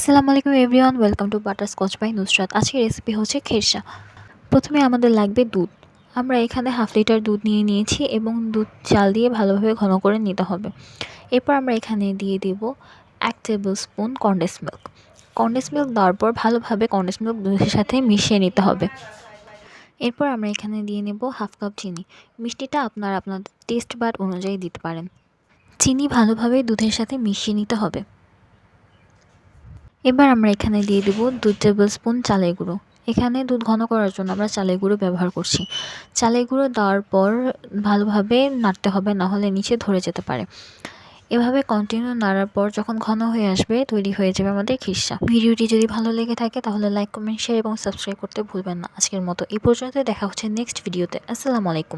আসসালামু আলাইকুম everyone, welcome to butterscotch by Nusrat. আজকের রেসিপি হচ্ছে খেরসা। প্রথমে আমাদের লাগবে দুধ। আমরা এখানে হাফ লিটার দুধ নিয়ে নিয়েছি এবং দুধ চাল দিয়ে ভালোভাবে ঘন করে নিতে হবে। এরপর আমরা এখানে দিয়ে দেব 1 tablespoon condense milk. Condense milk দেওয়ার পর ভালোভাবে কনডেন্স মিল্ক দুধের সাথে মিশিয়ে নিতে হবে। এরপর আমরা এখানে দিয়ে নেব হাফ কাপ চিনি। মিষ্টিটা আপনারা আপনাদের টেস্ট বাড অনুযায়ী দিতে পারেন। চিনি ভালোভাবে দুধের সাথে মিশিয়ে নিতে হবে। এবার আমরা এখানে দিয়ে দেব 2 টেবিল স্পুন চালের গুঁড়ো। এখানে দুধ ঘন করার জন্য আমরা চালের গুঁড়ো ব্যবহার করছি। চালের গুঁড়ো দেওয়ার পর ভালোভাবে নাড়তে হবে, না হলে নিচে ধরে যেতে পারে। এভাবে কন্টিনিউ নাড়ার পর যখন ঘন হয়ে আসবে, তৈরি হয়ে যাবে আমাদের খিরসা। ভিডিওটি যদি ভালো লেগে থাকে তাহলে লাইক, কমেন্ট, শেয়ার এবং সাবস্ক্রাইব করতে ভুলবেন না। আজকের মতো এই পর্যন্ত, দেখা হচ্ছে নেক্সট ভিডিওতে। আসসালামু আলাইকুম।